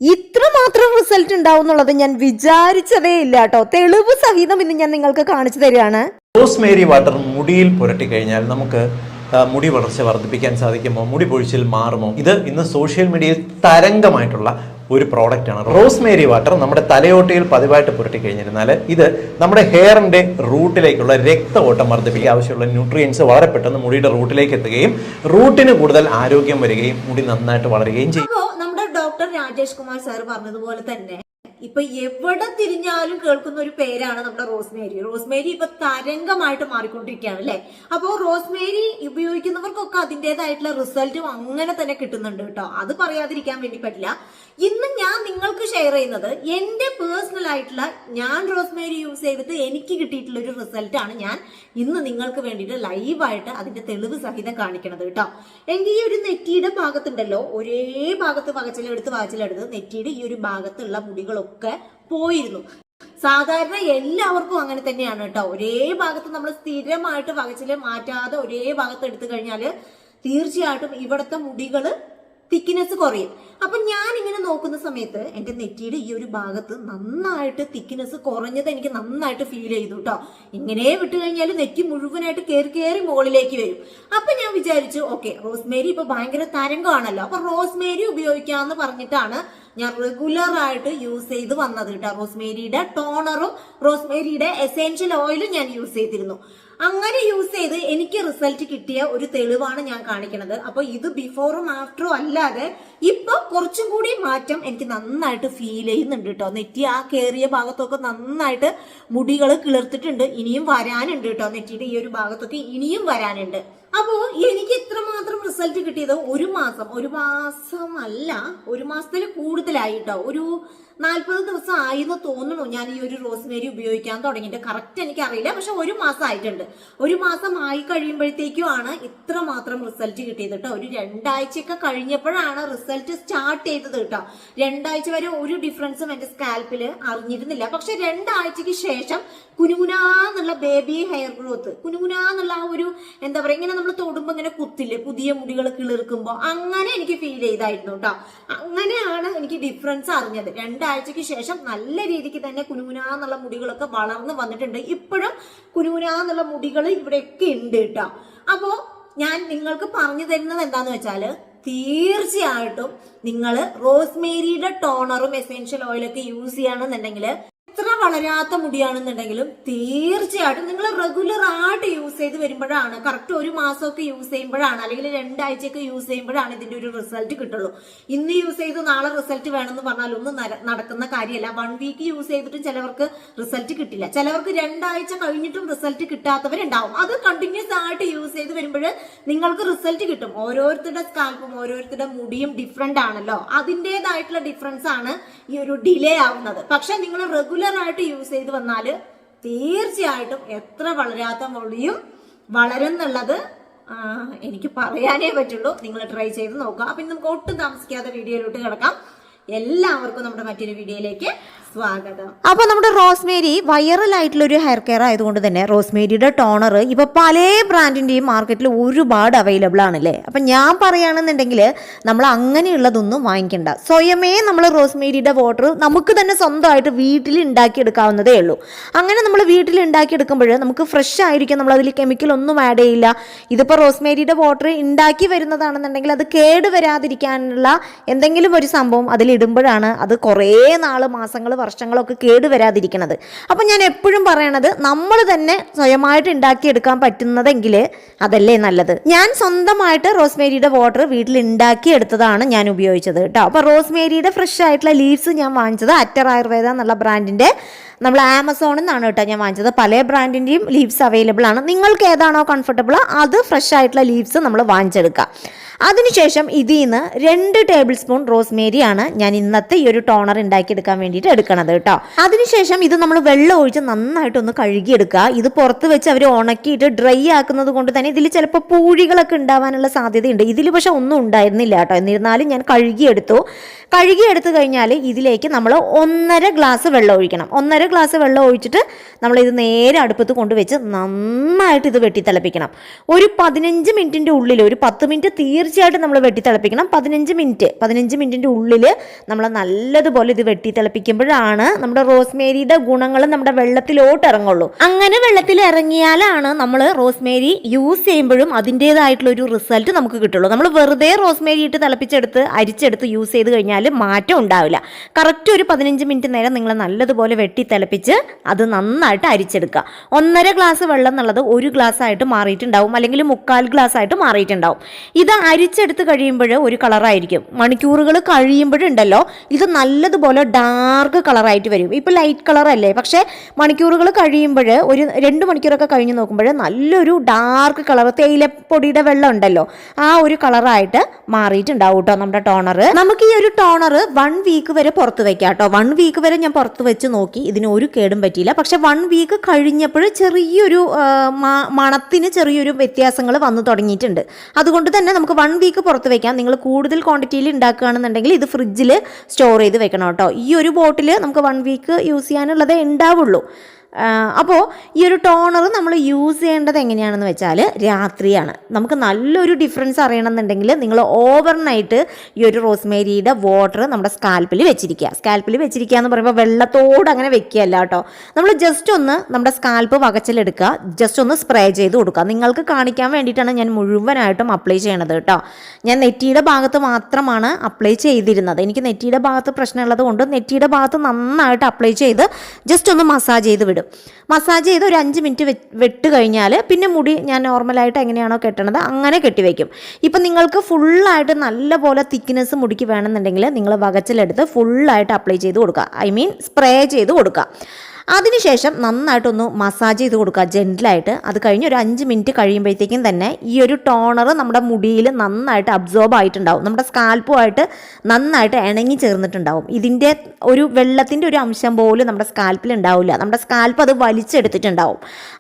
ഇത്രമാത്രം റിസൾട്ട് ഉണ്ടാവും എന്നുള്ളത് ഞാൻ വിചാരിച്ചതേ ഇല്ല കേട്ടോ. തെളിവ് സഹിതം ഇന്ന് ഞാൻ നിങ്ങൾക്ക് കാണിച്ചു തരികയാണ്. റോസ്മേരി വാട്ടർ മുടിയിൽ പുരട്ടി കഴിഞ്ഞാൽ നമുക്ക് മുടി വളർച്ച വർദ്ധിപ്പിക്കാൻ സാധിക്കുമോ? മുടി പൊഴിച്ചിൽ മാറുമോ? ഇത് ഇന്ന് സോഷ്യൽ മീഡിയയിൽ തരംഗമായിട്ടുള്ള ഒരു പ്രോഡക്റ്റാണ് റോസ്മേരി വാട്ടർ. നമ്മുടെ തലയോട്ടിയിൽ പതിവായിട്ട് പുരട്ടി കഴിഞ്ഞിരുന്നാൽ ഇത് നമ്മുടെ ഹെയറിന്റെ റൂട്ടിലേക്കുള്ള രക്ത ഓട്ടം വർദ്ധിപ്പിക്കാൻ ആവശ്യമുള്ള ന്യൂട്രിയൻസ് വളരെ പെട്ടെന്ന് മുടിയുടെ റൂട്ടിലേക്ക് എത്തുകയും റൂട്ടിന് കൂടുതൽ ആരോഗ്യം വരികയും മുടി നന്നായിട്ട് വളരുകയും ചെയ്യും. നമ്മുടെ ഡോക്ടർ രാജേഷ് കുമാർ സാർ പറഞ്ഞതുപോലെ തന്നെ ഇപ്പൊ എവിടെ തിരിഞ്ഞാലും കേൾക്കുന്ന ഒരു പേരാണ് നമ്മുടെ റോസ്മേരി. റോസ്മേരി ഇപ്പൊ തരംഗമായിട്ട് മാറിക്കൊണ്ടിരിക്കുകയാണ് അല്ലെ. അപ്പോ റോസ്മേരി ഉപയോഗിക്കുന്നവർക്കൊക്കെ അതിൻ്റെതായിട്ടുള്ള റിസൾട്ടും അങ്ങനെ തന്നെ കിട്ടുന്നുണ്ട് കേട്ടോ. അത് പറയാതിരിക്കാൻ വേണ്ടി പറ്റില്ല. ഇന്ന് ഞാൻ നിങ്ങൾക്ക് ഷെയർ ചെയ്യുന്നത് എന്റെ പേഴ്സണൽ ആയിട്ടുള്ള ഞാൻ റോസ്മേരി യൂസ് ചെയ്തിട്ട് എനിക്ക് കിട്ടിയിട്ടുള്ള ഒരു റിസൾട്ട് ആണ് ഞാൻ ഇന്ന് നിങ്ങൾക്ക് വേണ്ടിയിട്ട് ലൈവായിട്ട് അതിന്റെ തെളിവ് സഹിതം കാണിക്കണത് കേട്ടോ. എങ്കിൽ ഈ ഒരു നെറ്റിയുടെ ഭാഗത്തുണ്ടല്ലോ, ഒരേ ഭാഗത്ത് വകച്ചിലെടുത്ത് നെറ്റിയുടെ ഈ ഒരു ഭാഗത്തുള്ള മുടികളൊക്കെ പോയിരുന്നു. സാധാരണ എല്ലാവർക്കും അങ്ങനെ തന്നെയാണ് കേട്ടോ. ഒരേ ഭാഗത്ത് നമ്മൾ സ്ഥിരമായിട്ട് വകച്ചില് മാറ്റാതെ ഒരേ ഭാഗത്ത് എടുത്തു കഴിഞ്ഞാൽ തീർച്ചയായിട്ടും ഇവിടുത്തെ മുടികള് തിക്നെസ് കുറയും. അപ്പൊ ഞാൻ ഇങ്ങനെ നോക്കുന്ന സമയത്ത് എന്റെ നെറ്റിയുടെ ഈ ഒരു ഭാഗത്ത് നന്നായിട്ട് തിക്നെസ് കുറഞ്ഞത് എനിക്ക് നന്നായിട്ട് ഫീൽ ചെയ്തു കേട്ടോ. ഇങ്ങനെ വിട്ടു കഴിഞ്ഞാൽ നെറ്റി മുഴുവനായിട്ട് കയറി മുകളിലേക്ക് വരും. അപ്പൊ ഞാൻ വിചാരിച്ചു ഓക്കെ, റോസ്മേരി ഇപ്പൊ ഭയങ്കര തരംഗമാണല്ലോ, അപ്പൊ റോസ്മേരി ഉപയോഗിക്കാന്ന് പറഞ്ഞിട്ടാണ് ഞാൻ റെഗുലർ ആയിട്ട് യൂസ് ചെയ്ത് വന്നത് കേട്ടോ. റോസ്മേരിയുടെ ടോണറും റോസ്മേരിയുടെ എസെൻഷ്യൽ ഓയിലും ഞാൻ യൂസ് ചെയ്തിരുന്നു. അങ്ങനെ യൂസ് ചെയ്ത് എനിക്ക് റിസൾട്ട് കിട്ടിയ ഒരു തെളിവാണ് ഞാൻ കാണിക്കുന്നത്. അപ്പൊ ഇത് ബിഫോറും ആഫ്റ്ററും അല്ലാതെ ഇപ്പൊ കുറച്ചും കൂടി മാറ്റം എനിക്ക് നന്നായിട്ട് ഫീൽ ചെയ്യുന്നുണ്ട് കേട്ടോ. നെറ്റി ആ കേറിയ ഭാഗത്തൊക്കെ നന്നായിട്ട് മുടികൾ കിളിർത്തിട്ടുണ്ട്. ഇനിയും വരാനുണ്ട് കേട്ടോ. നെറ്റിയുടെ ഈ ഒരു ഭാഗത്തൊക്കെ ഇനിയും വരാനുണ്ട്. അപ്പോ എനിക്ക് ഇത്രമാത്രം റിസൾട്ട് കിട്ടിയത് ഒരു മാസമല്ല, ഒരു മാസത്തിൽ കൂടുതലായി കേട്ടോ. ഒരു 40 ദിവസം ആയിന്ന് തോന്നുന്നു ഞാൻ ഈ ഒരു റോസ്മേരി ഉപയോഗിക്കാൻ തുടങ്ങിയിട്ട്. കറക്റ്റ് എനിക്ക് അറിയില്ല, പക്ഷെ ഒരു മാസം ആയിട്ടുണ്ട്. ഒരു മാസം ആയി കഴിയുമ്പോഴത്തേക്കും ആണ് ഇത്രമാത്രം റിസൾട്ട് കിട്ടിയത് കേട്ടോ. ഒരു 2 ആഴ്ചയൊക്കെ കഴിഞ്ഞപ്പോഴാണ് റിസൾട്ട് സ്റ്റാർട്ട് ചെയ്തത് കേട്ടോ. 2 ആഴ്ച വരെ ഒരു ഡിഫറൻസും എന്റെ സ്കാൽപ്പിൽ അറിഞ്ഞിരുന്നില്ല. പക്ഷെ 2 ആഴ്ചക്ക് ശേഷം കുനുകുനാന്നുള്ള ബേബി ഹെയർ ഗ്രോത്ത്, കുനുകുനാന്നുള്ള ആ ഒരു എന്താ പറയാ, ഇങ്ങനെ നമ്മൾ തൊടുമ്പോ ഇങ്ങനെ കുത്തില്ലേ പുതിയ മുടികൾ കിളിർക്കുമ്പോ, അങ്ങനെ എനിക്ക് ഫീൽ ചെയ്തായിരുന്നു കേട്ടോ. അങ്ങനെയാണ് എനിക്ക് ഡിഫറൻസ് അറിഞ്ഞത്. 2 ആഴ്ചക്ക് ശേഷം നല്ല രീതിക്ക് തന്നെ കുനുകുനാന്നുള്ള മുടികളൊക്കെ വളർന്നു വന്നിട്ടുണ്ട്. ഇപ്പോഴും കുനുകുനാന്നുള്ള മുടികൾ ഇവിടെയൊക്കെ ഉണ്ട് കേട്ടോ. അപ്പോ ഞാൻ നിങ്ങൾക്ക് പറഞ്ഞു തരുന്നത് എന്താന്ന് വെച്ചാല്, തീർച്ചയായിട്ടും നിങ്ങൾ റോസ്മേരിയുടെ ടോണറും എസെൻഷ്യൽ ഓയിലൊക്കെ യൂസ് ചെയ്യണമെന്നുണ്ടെങ്കിൽ, എത്ര വളരാത്ത മുടിയാണെന്നുണ്ടെങ്കിലും തീർച്ചയായിട്ടും നിങ്ങൾ റെഗുലർ ആയിട്ട് യൂസ് ചെയ്ത് വരുമ്പോഴാണ്, കറക്റ്റ് ഒരു മാസമൊക്കെ യൂസ് ചെയ്യുമ്പോഴാണ്, അല്ലെങ്കിൽ 2 ആഴ്ചയൊക്കെ യൂസ് ചെയ്യുമ്പോഴാണ് ഇതിന്റെ ഒരു റിസൾട്ട് കിട്ടുള്ളൂ. ഇന്ന് യൂസ് ചെയ്ത് നാളെ റിസൾട്ട് വേണമെന്ന് പറഞ്ഞാൽ ഒന്നും നടക്കുന്ന കാര്യമല്ല. 1 വീക്ക് യൂസ് ചെയ്തിട്ടും ചിലവർക്ക് റിസൾട്ട് കിട്ടില്ല. ചിലവർക്ക് 2 ആഴ്ച കഴിഞ്ഞിട്ടും റിസൾട്ട് കിട്ടാത്തവരുണ്ടാവും. അത് കണ്ടിന്യൂസ് ആയിട്ട് യൂസ് ചെയ്ത് വരുമ്പോൾ നിങ്ങൾക്ക് റിസൾട്ട് കിട്ടും. ഓരോരുത്തരുടെ സ്കാൽപ്പും ഓരോരുത്തരുടെ മുടിയും ഡിഫറെന്റ് ആണല്ലോ. അതിൻ്റെതായിട്ടുള്ള ഡിഫറൻസ് ആണ് ഈ ഒരു ഡിലേ ആവുന്നത്. പക്ഷെ നിങ്ങൾ റെഗുലർ ആയിട്ട് യൂസ് ചെയ്ത് വന്നാല് തീർച്ചയായിട്ടും എത്ര വളരാത്ത മുടിയും വളരുന്നുള്ളത് എനിക്ക് പറയാനേ പറ്റുള്ളൂ. നിങ്ങൾ ട്രൈ ചെയ്ത് നോക്കുക. അപ്പൊ നമുക്ക് ഒട്ടും താമസിക്കാതെ വീഡിയോയിലോട്ട് കിടക്കാം. എല്ലാവർക്കും നമ്മുടെ മറ്റൊരു വീഡിയോയിലേക്ക് സ്വാഗതം. അപ്പോൾ നമ്മുടെ റോസ്മേരി വൈറൽ ആയിട്ടുള്ള ഒരു ഹെയർ കെയർ ആയതുകൊണ്ട് തന്നെ റോസ്മേരിയുടെ ടോണർ ഇപ്പോൾ പല ബ്രാൻഡിൻ്റെയും മാർക്കറ്റിൽ ഒരുപാട് അവൈലബിൾ ആണല്ലേ. അപ്പം ഞാൻ പറയുകയാണെന്നുണ്ടെങ്കിൽ നമ്മൾ അങ്ങനെയുള്ളതൊന്നും വാങ്ങിക്കണ്ട. സ്വയമേ നമ്മൾ റോസ്മേരിയുടെ വാട്ടർ നമുക്ക് തന്നെ സ്വന്തമായിട്ട് വീട്ടിൽ ഉണ്ടാക്കിയെടുക്കാവുന്നതേ ഉള്ളൂ. അങ്ങനെ നമ്മൾ വീട്ടിൽ ഉണ്ടാക്കിയെടുക്കുമ്പോൾ നമുക്ക് ഫ്രഷ് ആയിരിക്കും. നമ്മളതിൽ കെമിക്കൽ ഒന്നും ആഡ് ചെയ്യില്ല. ഇതിപ്പോൾ റോസ്മേരിയുടെ വാട്ടർ ഉണ്ടാക്കി വരുന്നതാണെന്നുണ്ടെങ്കിൽ അത് കേടുവരാതിരിക്കാനുള്ള എന്തെങ്കിലും ഒരു സംഭവം അതിലിടുമ്പോഴാണ് അത് കുറേ നാൾ, മാസങ്ങൾ, വർഷങ്ങളൊക്കെ കേടുവരാതിരിക്കുന്നത്. അപ്പം ഞാൻ എപ്പോഴും പറയണത്, നമ്മൾ തന്നെ സ്വയമായിട്ട് ഉണ്ടാക്കിയെടുക്കാൻ പറ്റുന്നതെങ്കിൽ അതല്ലേ നല്ലത്. ഞാൻ സ്വന്തമായിട്ട് റോസ്മേരിയുടെ വാട്ടർ വീട്ടിൽ ഉണ്ടാക്കിയെടുത്തതാണ് ഞാൻ ഉപയോഗിച്ചത് കേട്ടോ. അപ്പോൾ റോസ്മേരിയുടെ ഫ്രഷ് ആയിട്ടുള്ള ലീവ്സ് ഞാൻ വാങ്ങിച്ചത് അറ്റർ ആയുർവേദ എന്നുള്ള ബ്രാൻഡിൻ്റെ, നമ്മൾ ആമസോണിൽ നിന്നാണ് കേട്ടോ ഞാൻ വാങ്ങിച്ചത്. പല ബ്രാൻഡിൻ്റെയും ലീവ്സ് അവൈലബിൾ ആണ്. നിങ്ങൾക്ക് ഏതാണോ കംഫർട്ടബിൾ അത് ഫ്രഷ് ആയിട്ടുള്ള ലീവ്സ് നമ്മൾ വാങ്ങിച്ചെടുക്കുക. അതിനുശേഷം ഇതിൽ നിന്ന് 2 ടേബിൾ സ്പൂൺ റോസ്മേരിയാണ് ഞാൻ ഇന്നത്തെ ഈ ഒരു ടോണർ ഉണ്ടാക്കിയെടുക്കാൻ വേണ്ടിയിട്ട് എടുക്കുന്നത്. എടുക്കണത് കേട്ടോ. അതിനുശേഷം ഇത് നമ്മൾ വെള്ളം ഒഴിച്ച് നന്നായിട്ടൊന്ന് കഴുകിയെടുക്കുക. ഇത് പുറത്ത് വെച്ച് അവർ ഉണക്കിയിട്ട് ഡ്രൈ ആക്കുന്നത് കൊണ്ട് തന്നെ ഇതിൽ ചിലപ്പോൾ പൂഴികളൊക്കെ ഉണ്ടാവാനുള്ള സാധ്യതയുണ്ട്. ഇതിൽ പക്ഷെ ഒന്നും ഉണ്ടായിരുന്നില്ല കേട്ടോ. എന്നിരുന്നാലും ഞാൻ കഴുകിയെടുത്ത് കഴിഞ്ഞാൽ ഇതിലേക്ക് നമ്മൾ 1.5 ഗ്ലാസ് വെള്ളം ഒഴിക്കണം. 1.5 ഗ്ലാസ് വെള്ളം ഒഴിച്ചിട്ട് നമ്മളിത് നേരെ അടുപ്പത്ത് കൊണ്ടുവച്ച് നന്നായിട്ട് ഇത് വെട്ടിത്തിളപ്പിക്കണം. ഒരു 15 മിനിറ്റിൻ്റെ ഉള്ളിൽ, ഒരു 10 മിനിറ്റ് തീർച്ചയായിട്ടും നമ്മൾ വെട്ടിത്തിളപ്പിക്കണം. 15 മിനിറ്റിൻ്റെ ഉള്ളിൽ നമ്മൾ നല്ലതുപോലെ ഇത് വെട്ടിത്തിളപ്പിക്കുമ്പോഴാണ് നമ്മുടെ റോസ്മേരിയുടെ ഗുണങ്ങൾ നമ്മുടെ വെള്ളത്തിലോട്ട് ഇറങ്ങുള്ളൂ. അങ്ങനെ വെള്ളത്തിൽ ഇറങ്ങിയാലാണ് നമ്മൾ റോസ്മേരി യൂസ് ചെയ്യുമ്പോഴും അതിൻ്റേതായിട്ടുള്ള ഒരു റിസൾട്ട് നമുക്ക് കിട്ടുള്ളൂ. നമ്മൾ വെറുതെ റോസ്മേരി ഇട്ട് തിളപ്പിച്ചെടുത്ത് അരിച്ചെടുത്ത് യൂസ് ചെയ്ത് കഴിഞ്ഞാൽ മാറ്റം ഉണ്ടാവില്ല. കറക്റ്റ് ഒരു 15 മിനിറ്റ് നേരം നിങ്ങൾ നല്ലതുപോലെ വെട്ടി തിളപ്പിച്ച് അത് നന്നായിട്ട് അരിച്ചെടുക്കുക. 1.5 ഗ്ലാസ് വെള്ളം എന്നുള്ളത് 1 ഗ്ലാസ് ആയിട്ട് മാറിയിട്ടുണ്ടാവും, അല്ലെങ്കിൽ 3/4 ഗ്ലാസ് ആയിട്ട് മാറിയിട്ടുണ്ടാവും. ഇത് അരിച്ചെടുത്ത് കഴിയുമ്പോൾ ഒരു കളറായിരിക്കും. മണിക്കൂറുകൾ കഴിയുമ്പോഴുണ്ടല്ലോ ഇത് നല്ലതുപോലെ ഡാർക്ക് കളറായിട്ട് വരും. ഇപ്പോൾ ലൈറ്റ് കളറല്ലേ, പക്ഷേ മണിക്കൂറുകൾ കഴിയുമ്പോൾ ഒരു 2 മണിക്കൂറൊക്കെ കഴിഞ്ഞ് നോക്കുമ്പോൾ നല്ലൊരു ഡാർക്ക് കളർ, തേയിലപ്പൊടിയുടെ വെള്ളം ഉണ്ടല്ലോ ആ ഒരു കളറായിട്ട് മാറിയിട്ടുണ്ടാവും കേട്ടോ നമ്മുടെ ടോണർ. നമുക്ക് ഈ ഒരു ടോണർ 1 വീക്ക് വരെ പുറത്ത് വെക്കാം കേട്ടോ. 1 വീക്ക് വരെ ഞാൻ പുറത്ത് വെച്ച് നോക്കി, ഇതിന് ഒരു കേടും പറ്റിയില്ല. പക്ഷെ 1 വീക്ക് കഴിഞ്ഞപ്പോൾ ചെറിയൊരു മണത്തിന് ചെറിയൊരു വ്യത്യാസങ്ങൾ വന്നു തുടങ്ങിയിട്ടുണ്ട്. അതുകൊണ്ട് തന്നെ നമുക്ക് 1 വീക്ക് പുറത്ത് വെക്കാം. നിങ്ങൾ കൂടുതൽ ക്വാണ്ടിറ്റിയിൽ ഉണ്ടാക്കുകയാണെന്നുണ്ടെങ്കിൽ ഇത് ഫ്രിഡ്ജിൽ സ്റ്റോർ ചെയ്ത് വെക്കണം കേട്ടോ. ഈ ഒരു ബോട്ടിൽ നമുക്ക് 1 വീക്ക് യൂസ് ചെയ്യാനുള്ളതേ ഉണ്ടാവുള്ളൂ. അപ്പോൾ ഈ ഒരു ടോണർ നമ്മൾ യൂസ് ചെയ്യേണ്ടത് എങ്ങനെയാണെന്ന് വെച്ചാൽ രാത്രിയാണ്. നമുക്ക് നല്ലൊരു ഡിഫറൻസ് അറിയണമെന്നുണ്ടെങ്കിൽ നിങ്ങൾ ഓവർനൈറ്റ് ഈ ഒരു റോസ്മേരിയുടെ വാട്ടർ നമ്മുടെ സ്കാൽപ്പിൽ വെച്ചിരിക്കുക എന്ന് പറയുമ്പോൾ വെള്ളത്തോട് അങ്ങനെ വെക്കുകയല്ല കേട്ടോ. നമ്മൾ ജസ്റ്റ് ഒന്ന് നമ്മുടെ സ്കാൽപ്പ് വകച്ചിലെടുക്കുക, ജസ്റ്റ് ഒന്ന് സ്പ്രേ ചെയ്ത് കൊടുക്കുക. നിങ്ങൾക്ക് കാണിക്കാൻ വേണ്ടിയിട്ടാണ് ഞാൻ മുഴുവനായിട്ടും അപ്ലൈ ചെയ്യണത് കേട്ടോ. ഞാൻ നെറ്റിയുടെ ഭാഗത്ത് മാത്രമാണ് അപ്ലൈ ചെയ്തിരുന്നത്. എനിക്ക് നെറ്റിയുടെ ഭാഗത്ത് പ്രശ്നമുള്ളത് കൊണ്ട് നെറ്റിയുടെ ഭാഗത്ത് നന്നായിട്ട് അപ്ലൈ ചെയ്ത് ജസ്റ്റ് ഒന്ന് മസാജ് ചെയ്ത് വിടും. മസാജ് ചെയ്ത് ഒരു 5 മിനിറ്റ് വെട്ട് കഴിഞ്ഞാൽ പിന്നെ മുടി ഞാൻ നോർമലായിട്ട് എങ്ങനെയാണോ കെട്ടണത് അങ്ങനെ കെട്ടിവെക്കും. ഇപ്പം നിങ്ങൾക്ക് ഫുള്ളായിട്ട് നല്ലപോലെ തിക്നെസ് മുടിക്ക് വേണമെന്നുണ്ടെങ്കിൽ നിങ്ങൾ വകച്ചിലെടുത്ത് ഫുള്ളായിട്ട് അപ്ലൈ ചെയ്ത് കൊടുക്കുക, സ്പ്രേ ചെയ്ത് കൊടുക്കുക. അതിനുശേഷം നന്നായിട്ടൊന്ന് മസാജ് ചെയ്ത് കൊടുക്കുക ജെൻറ്റിലായിട്ട്. അത് കഴിഞ്ഞ് ഒരു 5 മിനിറ്റ് കഴിയുമ്പോഴത്തേക്കും തന്നെ ഈ ഒരു ടോണർ നമ്മുടെ മുടിയിൽ നന്നായിട്ട് അബ്സോർബ് ആയിട്ടുണ്ടാവും, നമ്മുടെ സ്കാൽപ്പുമായിട്ട് നന്നായിട്ട് ഇണങ്ങി ചേർന്നിട്ടുണ്ടാവും. ഇതിൻ്റെ ഒരു വെള്ളത്തിൻ്റെ ഒരു അംശം പോലും നമ്മുടെ സ്കാൽപ്പിൽ ഉണ്ടാവില്ല. നമ്മുടെ സ്കാൽപ്പ് അത് വലിച്ചെടുത്തിട്ടുണ്ടാവും.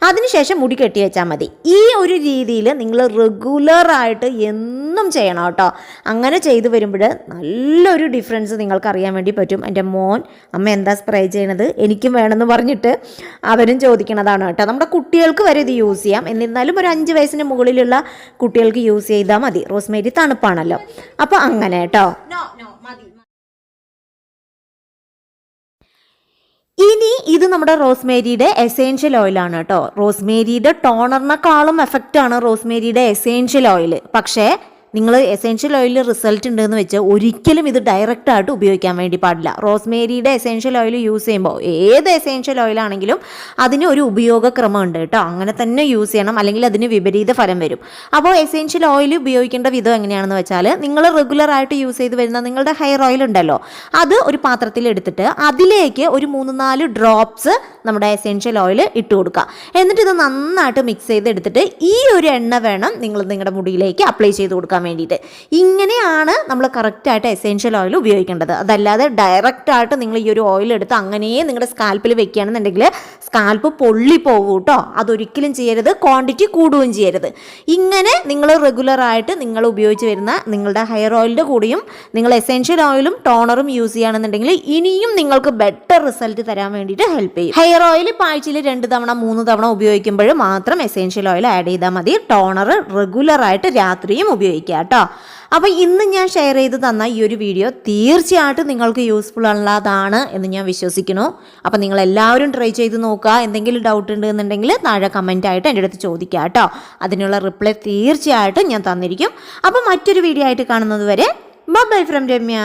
അതിനുശേഷം മുടി കെട്ടി വെച്ചാൽ മതി. ഈ ഒരു രീതിയിൽ നിങ്ങൾ റെഗുലറായിട്ട് എന്നും ചെയ്യണം കേട്ടോ. അങ്ങനെ ചെയ്തു വരുമ്പോൾ നല്ലൊരു ഡിഫറൻസ് നിങ്ങൾക്ക് അറിയാൻ വേണ്ടി പറ്റും. എൻ്റെ മോൻ അമ്മ എന്താ സ്പ്രേ ചെയ്യണത് എനിക്കും വേണമെന്ന് പറഞ്ഞിട്ട് അവരും ചോദിക്കണതാണ് കേട്ടോ. നമ്മുടെ കുട്ടികൾക്ക് വരെ ഇത് യൂസ് ചെയ്യാം. എന്നിരുന്നാലും ഒരു 5 വയസ്സിന് മുകളിലുള്ള കുട്ടികൾക്ക് യൂസ് ചെയ്താൽ മതി. റോസ്മേരി തണുപ്പാണല്ലോ. അപ്പോൾ അങ്ങനെ കേട്ടോ. ഇനി ഇത് നമ്മുടെ റോസ്മേരിയുടെ എസെൻഷ്യൽ ഓയിലാണ് കേട്ടോ. റോസ്മേരിയുടെ ടോണറിനെക്കാളും എഫക്റ്റാണ് റോസ്മേരിയുടെ എസെൻഷ്യൽ ഓയിൽ. പക്ഷേ നിങ്ങൾ എസെൻഷ്യൽ ഓയിലിൽ റിസൾട്ട് ഉണ്ടെന്ന് വെച്ച് ഒരിക്കലും ഇത് ഡയറക്റ്റായിട്ട് ഉപയോഗിക്കാൻ വേണ്ടി പാടില്ല. റോസ്മേരിയുടെ എസെൻഷ്യൽ ഓയിൽ യൂസ് ചെയ്യുമ്പോൾ ഏത് എസെൻഷ്യൽ ഓയിലാണെങ്കിലും അതിന് ഒരു ഉപയോഗക്രമം ഉണ്ട് കേട്ടോ. അങ്ങനെ തന്നെ യൂസ് ചെയ്യണം, അല്ലെങ്കിൽ അതിന് വിപരീത ഫലം വരും. അപ്പോൾ എസെൻഷ്യൽ ഓയിൽ ഉപയോഗിക്കേണ്ട വിധം എങ്ങനെയാണെന്ന് വെച്ചാൽ നിങ്ങൾ റെഗുലറായിട്ട് യൂസ് ചെയ്ത് വരുന്ന നിങ്ങളുടെ ഹെയർ ഓയിൽ ഉണ്ടല്ലോ, അത് ഒരു പാത്രത്തിൽ എടുത്തിട്ട് അതിലേക്ക് ഒരു 3-4 ഡ്രോപ്സ് നമ്മുടെ എസെൻഷ്യൽ ഓയിൽ ഇട്ട് കൊടുക്കുക. എന്നിട്ട് ഇത് നന്നായിട്ട് മിക്സ് ചെയ്തെടുത്തിട്ട് ഈ ഒരു എണ്ണ വേണം നിങ്ങൾ നിങ്ങളുടെ മുടിയിലേക്ക് അപ്ലൈ ചെയ്ത് കൊടുക്കാൻ വേണ്ടിയിട്ട്. ഇങ്ങനെയാണ് നമ്മൾ കറക്റ്റായിട്ട് എസെൻഷ്യൽ ഓയിൽ ഉപയോഗിക്കേണ്ടത്. അതല്ലാതെ ഡയറക്റ്റായിട്ട് നിങ്ങൾ ഈ ഒരു ഓയിൽ എടുത്ത് അങ്ങനെ നിങ്ങളുടെ സ്കാൽപ്പിൽ വെക്കുകയാണെന്നുണ്ടെങ്കിൽ സ്കാൽപ്പ് പൊള്ളിപ്പോകും കേട്ടോ. അതൊരിക്കലും ചെയ്യരുത്, ക്വാണ്ടിറ്റി കൂടുകയും ചെയ്യരുത്. ഇങ്ങനെ നിങ്ങൾ റെഗുലറായിട്ട് നിങ്ങൾ ഉപയോഗിച്ച് വരുന്ന നിങ്ങളുടെ ഹെയർ ഓയിലിൻ്റെ കൂടെയും നിങ്ങൾ എസെൻഷ്യൽ ഓയിലും ടോണറും യൂസ് ചെയ്യുകയാണെന്നുണ്ടെങ്കിൽ ഇനിയും നിങ്ങൾക്ക് ബെറ്റർ റിസൾട്ട് തരാൻ വേണ്ടിയിട്ട് ഹെൽപ്പ് ചെയ്യും. ഹെയർ ഓയിൽ ആഴ്ചയിൽ 2 തവണ 3 തവണ ഉപയോഗിക്കുമ്പോൾ മാത്രം എസെൻഷ്യൽ ഓയിൽ ആഡ് ചെയ്താൽ മതി. ടോണർ റെഗുലറായിട്ട് രാത്രിയും ഉപയോഗിക്കുക കേട്ടോ. അപ്പോൾ ഇന്ന് ഞാൻ ഷെയർ ചെയ്ത് തന്ന ഈ ഒരു വീഡിയോ തീർച്ചയായിട്ടും നിങ്ങൾക്ക് യൂസ്ഫുൾ ഉള്ളതാണ് എന്ന് ഞാൻ വിശ്വസിക്കുന്നു. അപ്പോൾ നിങ്ങൾ എല്ലാവരും ട്രൈ ചെയ്ത് നോക്കുക. എന്തെങ്കിലും ഡൗട്ട് ഉണ്ടെന്നുണ്ടെങ്കിൽ താഴെ കമൻറ്റായിട്ട് എൻ്റെ അടുത്ത് ചോദിക്കുക കേട്ടോ. അതിനുള്ള റിപ്ലൈ തീർച്ചയായിട്ടും ഞാൻ തന്നിരിക്കും. അപ്പോൾ മറ്റൊരു വീഡിയോ ആയിട്ട് കാണുന്നത് വരെ ബൈ ഫ്രം രമ്യ.